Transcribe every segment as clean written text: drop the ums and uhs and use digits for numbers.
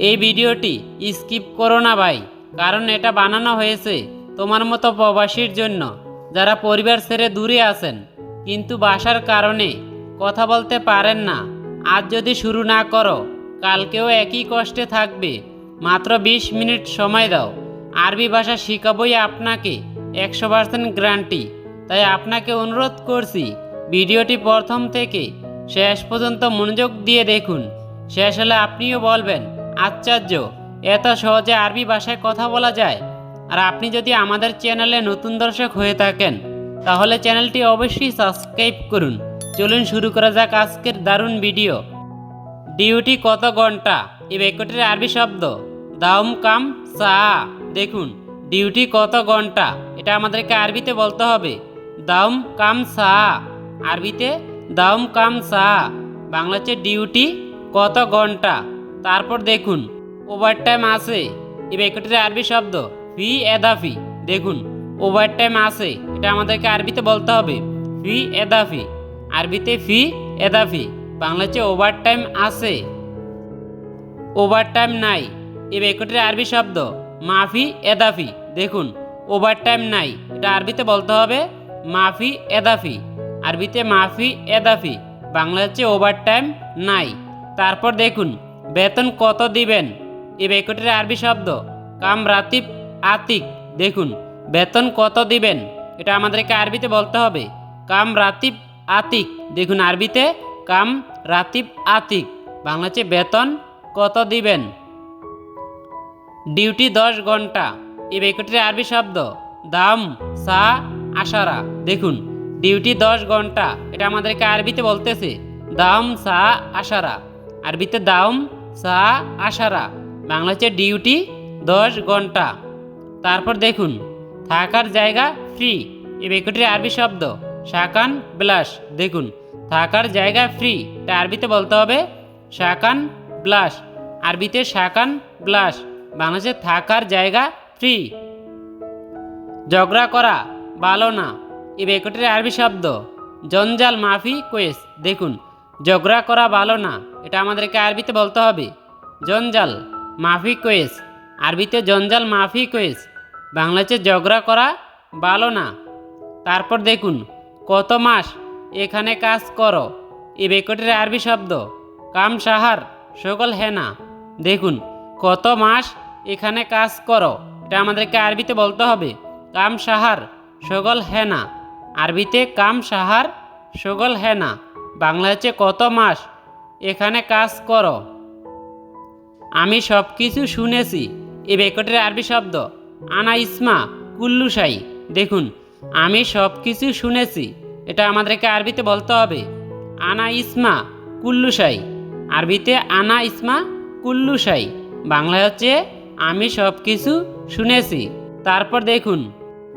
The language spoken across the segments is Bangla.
এই ভিডিওটি স্কিপ করো না ভাই, কারণ এটা বানানো হয়েছে তোমার মতো প্রবাসীর জন্য, যারা পরিবার ছেড়ে দূরে আছেন কিন্তু বাসার কারণে কথা বলতে পারেন না। আজ যদি শুরু না করো কালকেও একই কষ্টে থাকবে। মাত্র 20 মিনিট সময় দাও, আরবি ভাষা শেখাবই আপনাকে 100% গ্যারান্টি। তাই আপনাকে অনুরোধ করছি, ভিডিওটি প্রথম থেকে শেষ পর্যন্ত মনোযোগ দিয়ে দেখুন। শেষ হলে আপনিও বলবেন আশ্চর্য, এত সহজে আরবি ভাষায় কথা বলা যায়। আর আপনি যদি আমাদের চ্যানেলে নতুন দর্শক হয়ে থাকেন তাহলে চ্যানেলটি অবশ্যই সাবস্ক্রাইব করুন। চলুন শুরু করা যাক আজকের দারুণ ভিডিও। ডিউটি কত ঘন্টা, এই বাক্যটির আরবি শব্দ দাউম কাম সা। দেখুন, ডিউটি কত ঘন্টা, এটা আমাদেরকে আরবিতে বলতে হবে দাউম কাম সা। আরবিতে দাউম কাম সা, বাংলাতে ডিউটি কত ঘন্টা। তারপর দেখুন ওভারটাইম আছে, এই বাক্যটির আরবি শব্দ ফি এদাফি। দেখুন, ওভারটাইম আছে, এটা আমাদেরকে আরবিতে বলতে হবে ফি এদাফি। আরবিতে ফি এদাফি, বাংলাতে ওভারটাইম আছে। ওভারটাইম নাই, এই বাক্যটির আরবি শব্দ মাফি এদাফি। দেখুন, ওভারটাইম নাই, এটা আরবিতে বলতে হবে মাফি এদাফি। আরবিতে মাফি এদাফি, বাংলা হচ্ছে ওভারটাইম নাই। তারপর দেখুন বেতন কত দিবেন, এই বাক্যটির আরবি শব্দ কাম রাতিব আতিক। দেখুন, বেতন কত দিবেন, এটা আমাদেরকে আরবিতে বলতে হবে কাম রাতিব আতিক। দেখুন, আরবিতে কাম রাতিব আতিক, বাংলা হচ্ছে বেতন কত দিবেন। ডিউটি 10 ঘন্টা, এই বাক্যটির আরবি শব্দ দাম সা আশারা। দেখুন, ডিউটি 10 ঘন্টা, এটা আমাদেরকে আরবিতে বলতেছে দাম সা আশারা। আরবিতে দাম সা আশারা, বাংলা হচ্ছে ডিউটি 10 ঘন্টা। তারপর দেখুন থাকার জায়গা ফ্রি, এই বাক্যটির আরবি শব্দ শাকান ব্লাস। দেখুন, থাকার জায়গা ফ্রি, এটা আরবিতে বলতে হবে শাকান ব্লাস। আরবিতে শাকান ব্লাস, বাংলাদেশে থাকার জায়গা ফ্রি। ঝগড়া করা ভালো না, এই বাক্যটির আরবি শব্দ জঞ্জাল মাফি কোয়েস। দেখুন, ঝগড়া করা ভালো না, এটা আমাদেরকে আরবিতে বলতে হবে জঞ্জাল মাফি কোয়েস। আরবিতে জঞ্জাল মাফি কোয়েস, বাংলাতে ঝগড়া করা ভালো না। তারপর দেখুন কত মাস এখানে কাজ করো, এই বাক্যটির আরবি শব্দ কাম সাহার সকল হেনা। দেখুন, কত মাস এখানে কাজ করো, এটা আমাদেরকে আরবিতে বলতে হবে কাম সাহার সকল হেনা। আরবিতে কাম সাহার সকল হেনা, বাংলা হচ্ছে কত মাস এখানে কাজ করো। আমি সব কিছু শুনেছি, এই বাক্যটির আরবি শব্দ আনা ইসমা কুল্লুসাই। দেখুন, আমি সব কিছু শুনেছি, এটা আমাদেরকে আরবিতে বলতে হবে আনা ইসমা কুল্লুসাই। আরবিতে আনা ইসমা কুল্লুসাই, বাংলা হচ্ছে আমি সব কিছু শুনেছি। তারপর দেখুন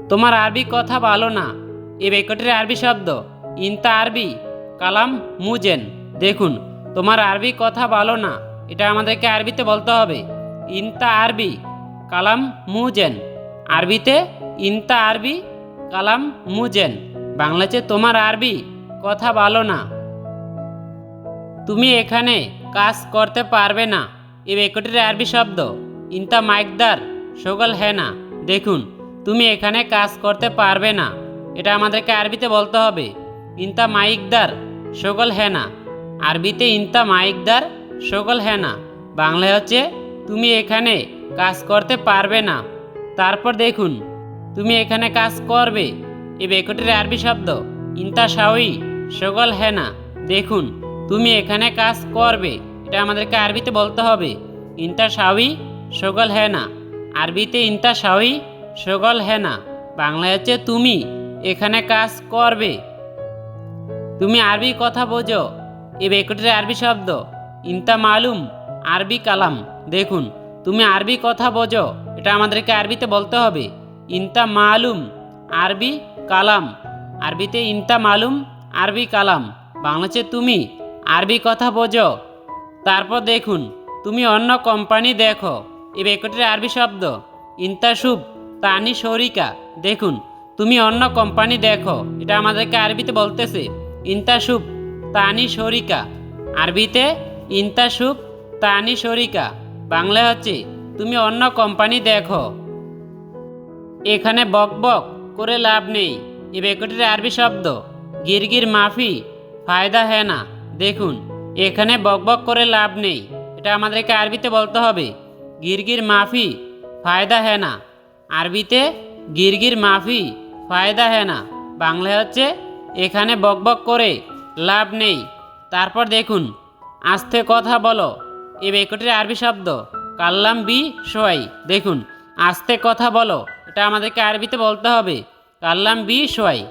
তোমার আরবি কথা ভালো না, এই বাক্যটির আরবি শব্দ ইনতা আরবি কালাম মুজেন। দেখুন, তোমার আরবি কথা ভালো না, এটা আমাদেরকে আরবিতে বলতে হবে ইনতা আরবি কালাম মুজেন। আরবিতে ইনতা আরবি কালাম মুজেন, বাংলাতে তোমার আরবি কথা ভালো না। তুমি এখানে কাজ করতে পারবে না, এই বাক্যটির আরবি শব্দ ইনতা মাইকদার সকল হেনা। দেখুন, তুমি এখানে কাজ করতে পারবে না, এটা আমাদেরকে আরবিতে বলতে হবে ইনতা মাইকদার সকল হেনা। আরবিতে ইনতা মাইকদার সকল হেনা, বাংলায় হচ্ছে তুমি এখানে কাজ করতে পারবে না। তারপর দেখুন তুমি এখানে কাজ করবে, এই বাক্যটির আরবি শব্দ ইনতা শাওই সকল হেনা। দেখুন, তুমি এখানে কাজ করবে, এটা আমাদেরকে আরবিতে বলতে হবে ইনতা শাওই সকল হেনা। আরবিতে ইনতা শাওই সকল হেনা, বাংলায় হচ্ছে তুমি এখানে কাজ করবে। তুমি আরবি কথা বোঝো, এই বাক্যটির আরবি শব্দ ইনতা মালুম আরবি কালাম। দেখুন, তুমি আরবি কথা বোঝো, এটা আমাদেরকে আরবিতে বলতে হবে ইনতা মালুম আরবি কালাম। আরবিতে ইনতা মালুম আরবি কালাম, বাংলাতে তুমি আরবি কথা বোঝো। তারপর দেখুন তুমি অন্য কোম্পানি দেখো, এই বাক্যটির আরবি শব্দ ইনতা শুভ তানি শরিকা। দেখুন, তুমি অন্য কোম্পানি দেখো, এটা আমাদেরকে আরবিতে বলতেছে ইনতা শুভ তানি শরিকা। আরবিতে ইনতা শুভ তানি শরিকা, বাংলা হচ্ছে তুমি অন্য কোম্পানি দেখো। এখানে বক বক করে লাভ নেই। এই বাক্যটির আরবি শব্দ গিরগির মাফি ফায়দা হ্যাঁ না। দেখুন, এখানে বক বক করে লাভ নেই, এটা আমাদেরকে আরবিতে বলতে হবে গিরগির মাফি ফায়দা হ্যাঁ না। আরবিতে গিরগির মাফি ফায়দা হ্যাঁ না, বাংলা হচ্ছে এখানে বক বক করে লাভ নেই। তারপর দেখুন, আস্তে কথা বলো। এই বাক্যটির আরবি শব্দ কাল্লাম বি সোয়াই। দেখুন, আস্তে কথা বলো, এটা আমাদেরকে আরবিতে বলতে হবে কাল্লাম বি সোয়াই।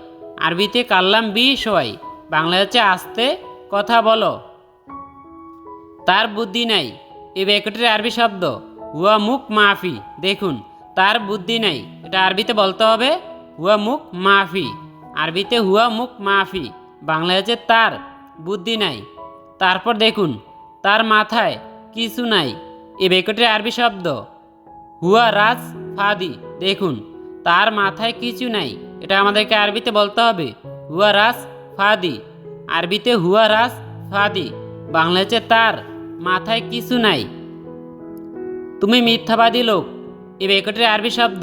আরবিতে কাল্লাম বি সোয়াই, বাংলা হচ্ছে আস্তে কথা বলো। তার বুদ্ধি নাই। এই বাক্যটির আরবি শব্দ হুয়া মুখ মাফি। দেখুন, তার বুদ্ধি নাই, এটা আরবিতে বলতে হবে হুয়া মুখ মাফি। আরবিতে হুয়া মুখ মাফি, বাংলা হচ্ছে তার বুদ্ধি নাই। তারপর দেখুন, তার মাথায় কিছু নাই। এই বাক্যটির আরবি শব্দ হুয়া রাজ ফাদি। দেখুন, তার মাথায় কিছু নাই, এটা আমাদেরকে আরবিতে বলতে হবে হুয়া রাজ ফাদি। আরবিতে হুয়া রাজ ফাদি, বাংলা হচ্ছে তার মাথায় কিছু নাই। তুমি মিথ্যাবাদী লোক। এই বাক্যটির আরবি শব্দ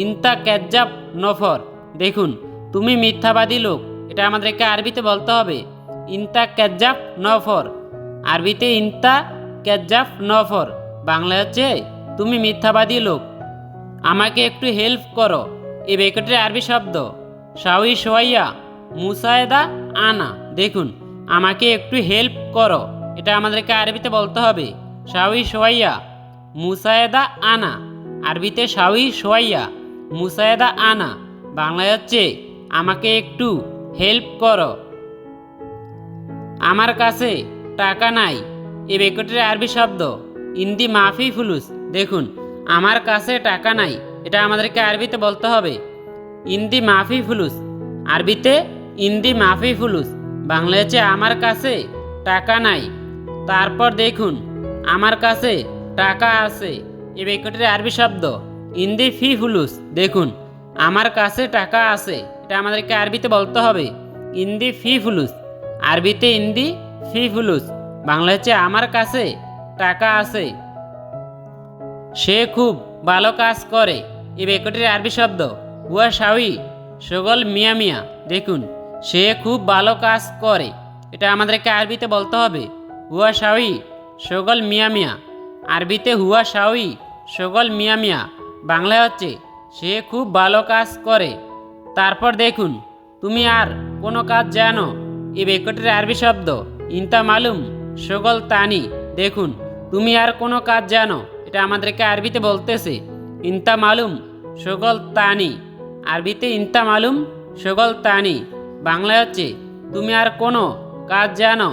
ইনতা ক্যাজ্জাব নফর। দেখুন, তুমি মিথ্যাবাদী লোক, এটা আমাদেরকে আরবিতে বলতে হবে ইনতা ক্যাজ্জাব নফর। আরবিতে ইনতা ক্যাজ্জাব নফর, বাংলা হচ্ছে তুমি মিথ্যাবাদী লোক। আমাকে একটু হেল্প করো। এই বাক্যটির আরবি শব্দ শাওই সোয়াইয়া মুসায়দা আনা। দেখুন, আমাকে একটু হেল্প করো, এটা আমাদেরকে আরবিতে বলতে হবে শাওই সোয়াইয়া মুসায়দা আনা। আরবিতে শাওই সোয়াইয়া মুসায়দা আনা, বাংলায় হচ্ছে আমাকে একটু হেল্প করো। আমার কাছে টাকা নাই। এই বাক্যটির আরবি শব্দ ইন্দি মাফি ফুলুস। দেখুন, আমার কাছে টাকা নাই, এটা আমাদেরকে আরবিতে বলতে হবে ইন্দি মাফি ফুলুস। আরবিতে ইন্দি মাফি ফুলুস, বাংলা হচ্ছে আমার কাছে টাকা নাই। তারপর দেখুন, আমার কাছে টাকা আছে। এই বাক্যটির আরবি শব্দ ইন্দি ফি ফুলুস। দেখুন, আমার কাছে টাকা আছে, এটা আমাদেরকে আরবিতে বলতে হবে ইন্দি ফি ফুলুস। আরবিতে ইন্দি ফি ফুলুস, বাংলা হচ্ছে আমার কাছে টাকা আছে। সে খুব ভালো কাজ করে। এই বাক্যটির আরবি শব্দ হুয়া শাওই সগল মিয়া মিয়া। দেখুন, সে খুব ভালো কাজ করে, এটা আমাদেরকে আরবিতে বলতে হবে হুয়া শাওই সগল মিয়া মিয়া। আরবিতে হুয়া শাওই সগল মিয়া মিয়া, বাংলা হচ্ছে সে খুব ভালো কাজ করে। তারপর দেখুন, তুমি আর কোনো কাজ জানো। এই বাক্যটির আরবি শব্দ ইনতা মালুম সগল তানি। দেখুন, তুমি আর কোনো কাজ জানো, এটা আমাদেরকে আরবিতে বলতেছে ইনতা মালুম সগল তানি। আরবিতে ইনতা মালুম সগল তানি, বাংলা হচ্ছে তুমি আর কোনো কাজ জানো।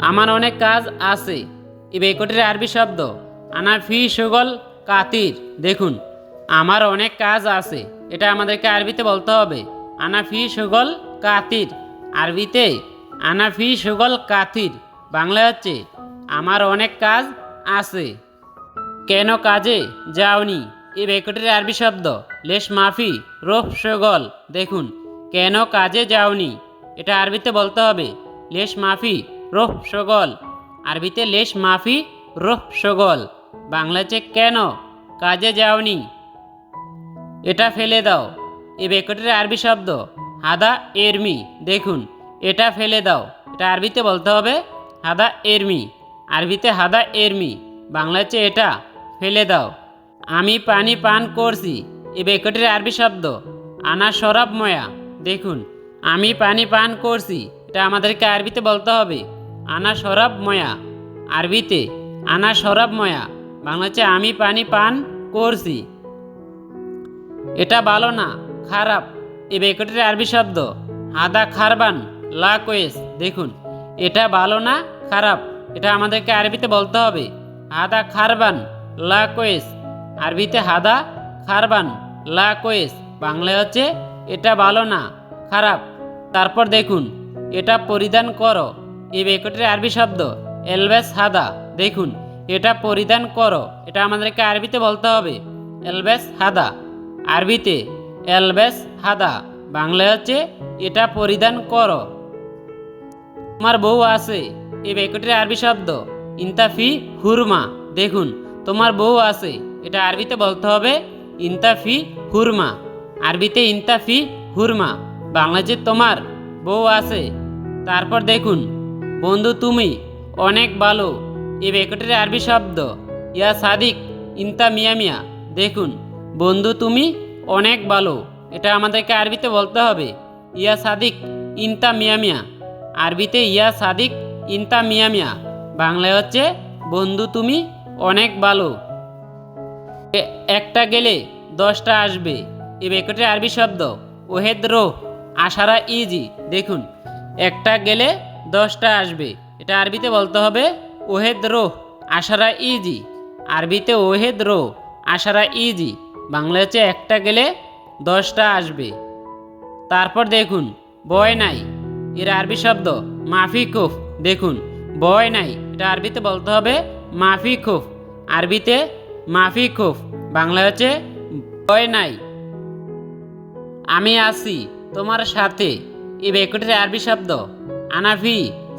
আমার অনেক কাজ আছে। এই বাক্যটির আরবি শব্দ আনা ফি সগল কাতির। দেখুন, আমার অনেক কাজ আছে, এটা আমাদেরকে আরবিতে বলতে হবে আনা ফি সগল কাতির। আরবিতে আনা ফি সগল কাতির, বাংলা হচ্ছে আমার অনেক কাজ আছে। কেন কাজে যাওনি। এই বাক্যটির আরবি শব্দ লেশ মাফি রোফ সগল। দেখুন, কেন কাজে যাওনি, এটা আরবিতে বলতে হবে লেশ মাফি রোফ সগল। আরবিতে লেশ মাফি রোফ সগল, বাংলা হচ্ছে কেন কাজে যাওনি। এটা ফেলে দাও। এই বাক্যটির আরবি শব্দ হাদা এরমি। দেখুন, এটা ফেলে দাও, এটা আরবিতে বলতে হবে হাদা এরমি। আরবিতে হাদা এরমি, বাংলা হচ্ছে এটা ফেলে দাও। আমি পানি পান করছি। এই বাক্যটির আরবি শব্দ আনা শরাব ময়া। দেখুন, আমি পানি পান করছি, এটা আমাদেরকে আরবিতে বলতে হবে আনা শরাব ময়া। আরবিতে আনা শরাব ময়া, বাংলা হচ্ছে আমি পানি পান করছি। এটা ভালো না, খারাপ। এই বাক্যটির আরবি শব্দ হাদা খারবান লা কোয়েস। দেখুন, এটা ভালো না, খারাপ, এটা আমাদেরকে আরবিতে বলতে হবে হাদা খারবান লা কোয়েস। আরবিতে হাদা খারবান লা কোয়েস, বাংলায় হচ্ছে এটা ভালো না, খারাপ। তারপর দেখুন, এটা পরিধান করো। এই বাক্যটির আরবি শব্দ এলবেস হাদা। দেখুন, এটা পরিধান করো, এটা আমাদেরকে আরবিতে বলতে হবে এলবেস হাদা। আরবিতে এলবেস হাদা, বাংলায় হচ্ছে এটা পরিধান করো। তোমার বউ আছে। এই বাক্যটির আরবি শব্দ ইন্তাফি হুরমা। দেখুন তোমার বউ আছে, এটা আরবিতে বলতে হবে ইন্তাফি হুরমা। আরবিতে ইন্তাফি হুরমা, বাংলাতে তোমার বউ আছে। তারপর দেখুন বন্ধু তুমি অনেক ভালো, এই বাক্যটির আরবি শব্দ ইয়া সাদিক ইন্তা মিয়া মিয়া। দেখুন বন্ধু তুমি অনেক ভালো, এটা আমাদেরকে আরবিতে বলতে হবে ইয়া সাদিক ইন্তা মিয়া মিয়া। আরবিতে ইয়া সাদিক ইন্তা মিয়া মিয়া, বাংলায় হচ্ছে বন্ধু তুমি অনেক ভালো। একটা গেলে 10টা আসবে, এই বাক্যটির আরবি শব্দ ওহেদ রো আশারা ইজি। দেখুন একটা গেলে 10টা আসবে, এটা আরবিতে বলতে হবে ওহেদ রো আশারা ইজি। আরবিতে ওহেদ রো আশারা ইজি, বাংলা হচ্ছে একটা গেলে 10টা আসবে। তারপর দেখুন বয় নাই, এর আরবি শব্দ মাফি খুফ। দেখুন বয় নাই, এটা আরবিতে বলতে হবে মাফি খুফ। আরবিতে মাফি খুফ, বাংলা হচ্ছে বয় নাই। আমি আছি তোমার সাথে, এই বাক্যটির আরবি শব্দ আনাফি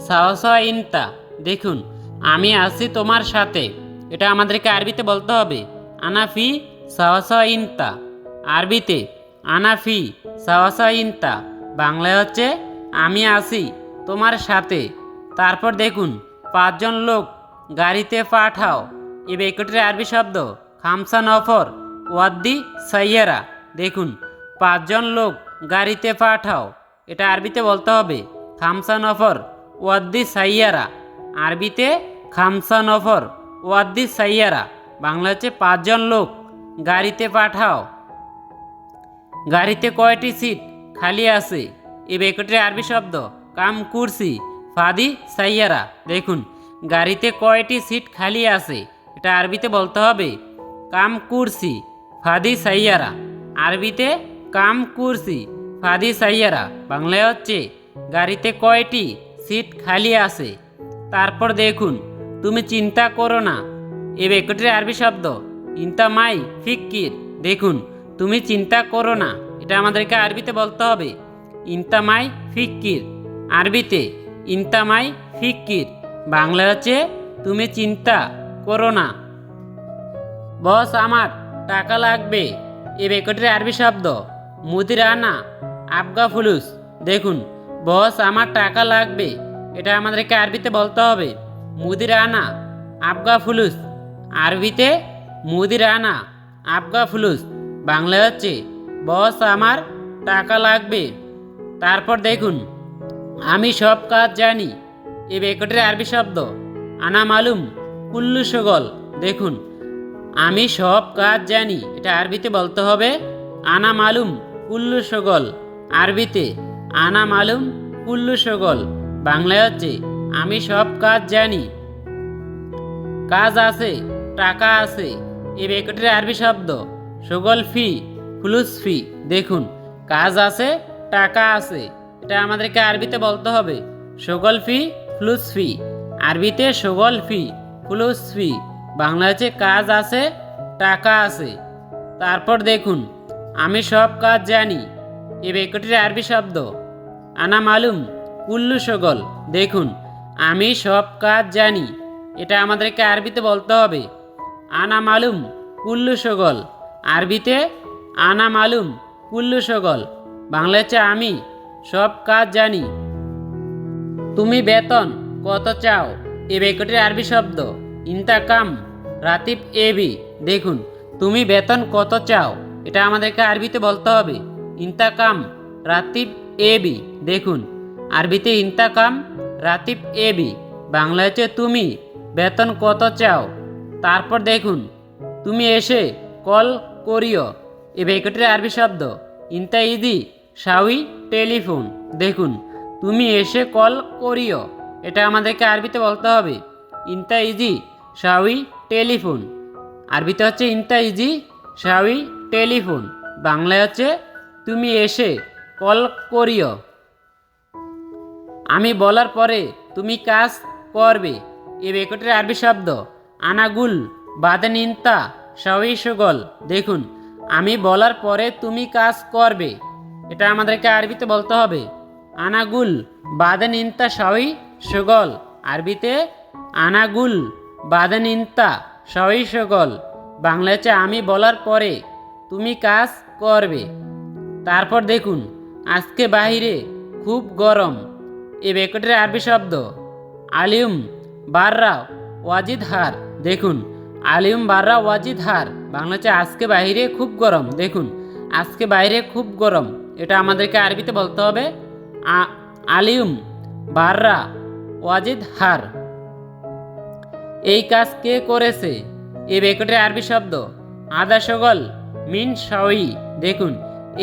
সাওসা ইনতা। দেখুন আমি আছি তোমার সাথে, এটা আমাদেরকে আরবিতে বলতে হবে আনাফি সাওসা ইনতা। আরবিতে আনাফি সাওসা ইনতা, বাংলায় হচ্ছে আমি আছি তোমার সাথে। তারপর দেখুন 5 জন লোক গাড়িতে পাঠাও, এই বাক্যটির আরবি শব্দ খামসা নফর ওয়াদ্দি সাইয়ারা। দেখুন 5 জন লোক গাড়িতে পাঠাও, এটা আরবিতে বলতে হবে খামসা নফর ওয়াদ্দি সাইয়ারা। আরবিতে খামসা নফর ওয়াদ্দি সাইয়ারা, বাংলা হচ্ছে 5 জন লোক গাড়িতে পাঠাও। গাড়িতে কয়টি সিট খালি আছে, এই বাক্যটির আরবি শব্দ কাম কুরসি ফাদি সাইয়ারা। দেখুন গাড়িতে কয়টি সিট খালি আছে, এটা আরবিতে বলতে হবে কাম কুরসি ফাদি সাইয়ারা। আরবিতে কাম কুরসি ফাদি সাইয়ারা, বাংলায় হচ্ছে গাড়িতে কয়টি সিট খালি আছে। তারপর দেখুন তুমি চিন্তা করো না, এই বাক্যটির আরবি শব্দ ইন্তা মাই ফিক্কির। দেখুন তুমি চিন্তা করো না, এটা আমাদেরকে আরবিতে বলতে হবে ইন্তা মাই ফিক্কির। আরবিতে ইন্তা মাই ফিক্কির, বাংলা হচ্ছে তুমি চিন্তা করো না। বস আমার টাকা লাগবে, এই বাক্যটির আরবি শব্দ মুদিরানা আবগা ফুলুস। দেখুন বস আমার টাকা লাগবে, এটা আমাদেরকে আরবিতে বলতে হবে মুদিরানা আবগা ফুলুস। আরবিতে মুদিরানা আবগা ফুলুস, বাংলা হচ্ছে বস আমার টাকা লাগবে। তারপর দেখুন আমি সব কাজ জানি, এই বাক্যটির আরবি শব্দ আনা মালুম কুল্লু সগল। দেখুন আমি সব কাজ জানি, এটা আরবিতে বলতে হবে আনা মালুম কুল্লু সগল। আরবিতে আনা মালুম কুল্লু সগল, বাংলায় হচ্ছে আমি সব কাজ জানি। কাজ আছে টাকা আছে, এই বাক্যটির আরবি শব্দ সগল ফি ফুলুস ফি। দেখুন কাজ আছে টাকা আছে, এটা আমাদেরকে আরবিতে বলতে হবে সগল ফি ফুলুস ফি। আরবিতে সগল ফি ফুলুস ফি, বাংলা হচ্ছে কাজ আছে টাকা আছে। তারপর দেখুন আমি সব কাজ জানি, এই বাক্যটির আরবি শব্দ আনা মালুম কুল্লু সগল। দেখুন আমি সব কাজ জানি, এটা আমাদেরকে আরবিতে বলতে হবে আনা মালুম কুল্লু সগল। আরবিতে আনা মালুম কুল্লু সগল, বাংলা হচ্ছে আমি সব কাজ জানি। তুমি বেতন কত চাও, এই বাক্যটির আরবি শব্দ ইন্তাকাম রাতিব এবি। দেখুন তুমি বেতন কত চাও, এটা আমাদেরকে আরবিতে বলতে হবে ইন্তাকাম রাতিব এবি। দেখুন আরবিতে ইন্তাকাম রাতিব এবি, বাংলা হচ্ছে তুমি বেতন কত চাও। তারপর দেখুন তুমি এসে কল করিও, এই বাক্যটির আরবি শব্দ ইন্তা ইদি শাউই টেলিফোন। দেখুন তুমি এসে কল করিও, এটা আমাদেরকে আরবিতে বলতে হবে ইন্তা ইজি শাউই টেলিফোন। আরবিতে হচ্ছে ইন্তা ইজি শাউই টেলিফোন, বাংলায় হচ্ছে তুমি এসে কল করিও। আমি বলার পরে তুমি কাজ করবে, এই বাক্যটির আরবি শব্দ আনাগুল বাদেন ইন্তা শাউই সুগল। দেখুন আমি বলার পরে তুমি কাজ করবে, এটা আমাদেরকে আরবিতে বলতে হবে আনাগুল বাদেন ইন্তা শাউই সুগল। আরবিতে আনাগুল বাদেন ইন্তা সই সকল, বাংলা হচ্ছে আমি বলার পরে তুমি কাজ করবে। তারপর দেখুন আজকে বাহিরে খুব গরম, এই বাক্যটির আরবি শব্দ আলিউম বাররা ওয়াজিদ হার। দেখুন আলিউম বাররা ওয়াজিদ হার, বাংলা হচ্ছে আজকে বাহিরে খুব গরম। দেখুন আজকে বাইরে খুব গরম, এটা আমাদেরকে আরবিতে বলতে হবে আলিউম বাররা ওয়াজিদ হার। এই কাজ কে করেছে, এই বাক্যটির আরবি শব্দ আদা সগল মিন সই। দেখুন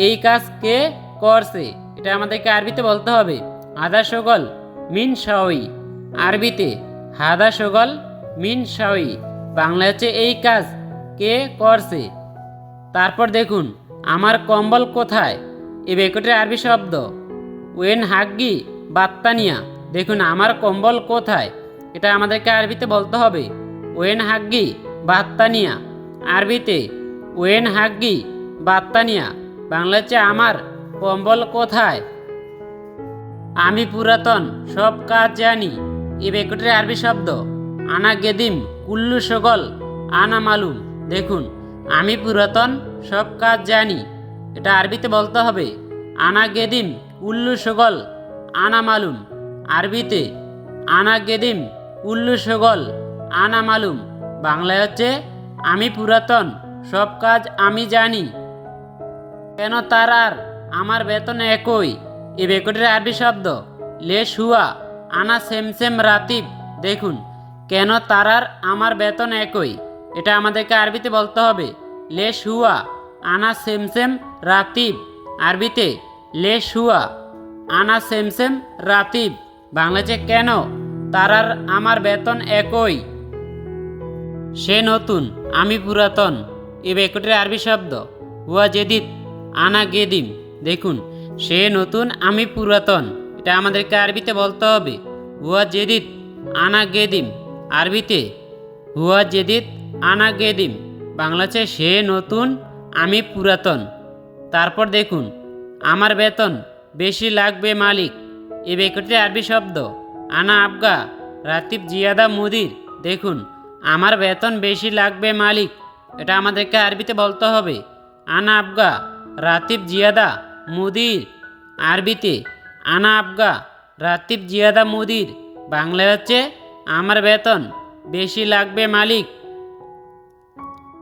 এই কাজ কে করছে, এটা আমাদেরকে আরবিতে বলতে হবে আদা সগল মিন সই। আরবিতে হাদা সগল মিন সই, বাংলা হচ্ছে এই কাজ কে করছে। তারপর দেখুন আমার কম্বল কোথায়, এই বাক্যটির আরবি শব্দ ওয়েন হাগ্গি বাত্তানিয়া। দেখুন আমার কম্বল কোথায়, এটা আমাদেরকে আরবিতে বলতে হবে ওয়েন হাগ্গি বাত্তানিয়া। আরবিতে ওয়েন হাগ্গি বাত্তানিয়া, বাংলা হচ্ছে আমার কম্বল কোথায়। আমি পুরাতন সব কাজ জানি, এই বাক্যটির আরবি শব্দ আনা গেদিম কুল্লু সগল আনা মালুম। দেখুন আমি পুরাতন সব কাজ জানি, এটা আরবিতে বলতে হবে আনা গেদিম উল্লু সগল আনা মালুম। আরবিতে আনা গেদিম উল্লু সগল আনা মালুম, বাংলায় হচ্ছে আমি পুরাতন সব কাজ আমি জানি। কেন তার আর আমার বেতন একই, এই বাক্যটির আরবি শব্দ লেশ হুয়া আনা সেম সেম রাতিব। দেখুন কেন তার আর আমার বেতন একই, এটা আমাদেরকে আরবিতে বলতে হবে লেশ হুয়া আনা সেম সেম রাতিব। আরবিতে লেশ হুয়া আনা সেম সেম রাতিব, বাংলা হচ্ছে কেন তার আর আমার বেতন একই। সে নতুন আমি পুরাতন, এই বাক্যটির আরবি শব্দ হুয়া জেদিদ আনা গেদিম। দেখুন সে নতুন আমি পুরাতন, এটা আমাদেরকে আরবিতে বলতে হবে হুয়া জেদিদ আনা গেদিম। আরবিতে হুয়া জেদিদ আনা গেদিম, বাংলা হচ্ছে সে নতুন আমি পুরাতন। তারপর দেখুন আমার বেতন বেশি লাগবে মালিক, এই বাক্যটির আরবি শব্দ আনা আবগা রাতিব জিয়াদা মুদির। দেখুন আমার বেতন বেশি লাগবে মালিক, এটা আমাদেরকে আরবিতে বলতে হবে আনা আবগা রাতিব জিয়াদা মুদির। আরবিতে আনা আবগা রাতিব জিয়াদা মুদির, বাংলা হচ্ছে আমার বেতন বেশি লাগবে মালিক।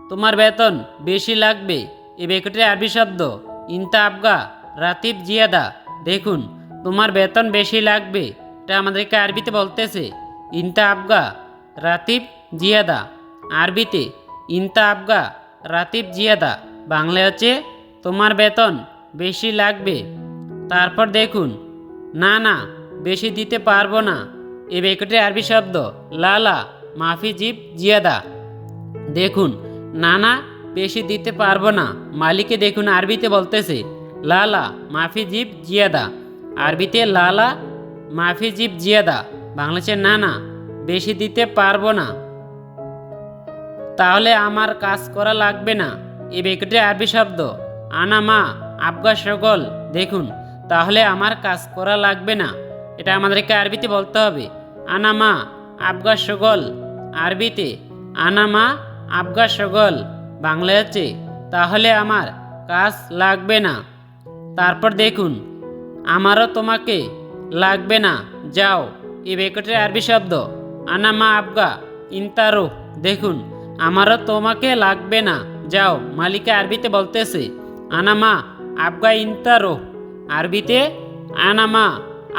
তোমার বেতন বেশি লাগবে, এই বাক্যটির আরবি শব্দ ইনতা আবগা রাতিব জিয়াদা। দেখুন তোমার বেতন বেশি লাগবে, এটা আমাদেরকে আরবিতে বলতেছে ইনতা আবগা রাতিব জিয়াদা। আরবিতে ইনতা আবগা রাতিব জিয়াদা, বাংলা হচ্ছে তোমার বেতন বেশি লাগবে। তারপর দেখুন না না বেশি দিতে পারবো না, এই বাক্যটির আরবি শব্দ লালা মাফি জিব জিয়াদা। দেখুন না না বেশি দিতে পারবো না, মালিকে দেখুন আরবিতে বলতেছে লালা মাফি জিব জিয়াদা। আরবিতে লালা মাফি জিব জিয়াদা, বাংলা হচ্ছে না না বেশি দিতে পারবো না। তাহলে আমার কাজ করা লাগবে না, এই বাক্যটির আরবি শব্দ আনা মা আবগা সকল। দেখুন তাহলে আমার কাজ করা লাগবে না, এটা আমাদেরকে আরবিতে বলতে হবে আনা মা আবগা সকল। আরবিতে আনা মা আবগা সকল, বাংলা হচ্ছে তাহলে আমার কাজ লাগবে না। তারপর দেখুন আমারও তোমাকে লাগবে না যাও, এই বাক্যটির আরবি শব্দ আনা মা আবগা ইনতারো। দেখুন আমারও তোমাকে লাগবে না যাও, মালিকা আরবিতে বলতেছে আনা মা আবগা ইনতারো। আরবিতে আনা মা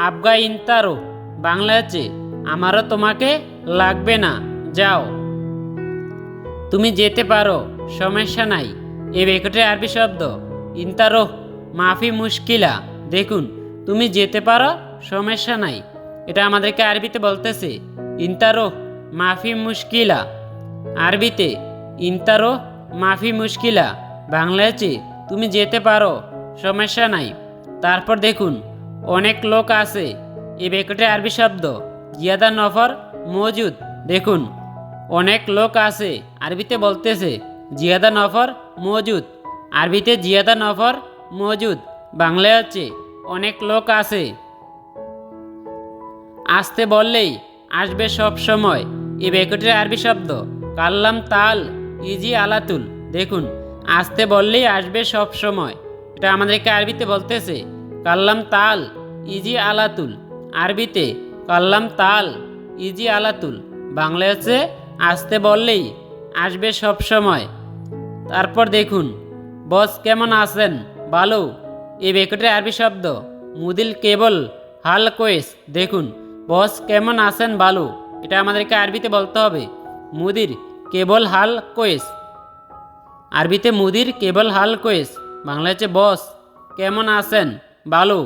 আবগা ইনতারো, বাংলা হচ্ছে আমারও তোমাকে লাগবে না যাও। তুমি যেতে পারো সমস্যা নাই, এই বাক্যটির আরবি শব্দ ইনতারো মাফি মুশকিলা। দেখুন তুমি যেতে পারো সমস্যা নাই, এটা আমাদেরকে আরবিতে বলতেছে ইনতারো মাফি মুশকিলা। আরবিতে ইনতারো মাফি মুশকিলা, বাংলা হচ্ছে তুমি যেতে পারো সমস্যা নাই। তারপর দেখুন অনেক লোক আছে, এই বাক্যটির আরবি শব্দ জিয়াদা নফর মজুদ। দেখুন অনেক লোক আছে, আরবিতে বলতেছে জিয়াদা নফর মজুদ। আরবিতে জিয়াদা নফর মজুদ, বাংলায় হচ্ছে অনেক লোক আছে। আসতে বললেই আসবে সব সময়, এই বাক্যটির আরবি শব্দ কাল্লাম তাল ইজি আলাতুল। দেখুন, আসতে বললেই আসবে সব সময়। এটা আমাদেরকে আরবিতে বলতেছে কাল্লাম তাল ইজি আলাতুল। আরবিতে কাল্লাম তাল ইজি আলাতুল, বাংলা হচ্ছে আসতে বললেই আসবে সব সময়। তারপর দেখুন, বস কেমন আছেন? ভালো। এই বাক্যটির আরবি শব্দ মুদিল কেবল হাল কোয়েস। দেখুন, বস কেমন আছেন? ভালো। এটা আমাদেরকে আরবিতে বলতে হবে মুদির কেবল হাল কোয়েস। আরবিতে মুদির কেবল হাল কোয়েস, বাংলা হচ্ছে বস কেমন আছেন? ভালো।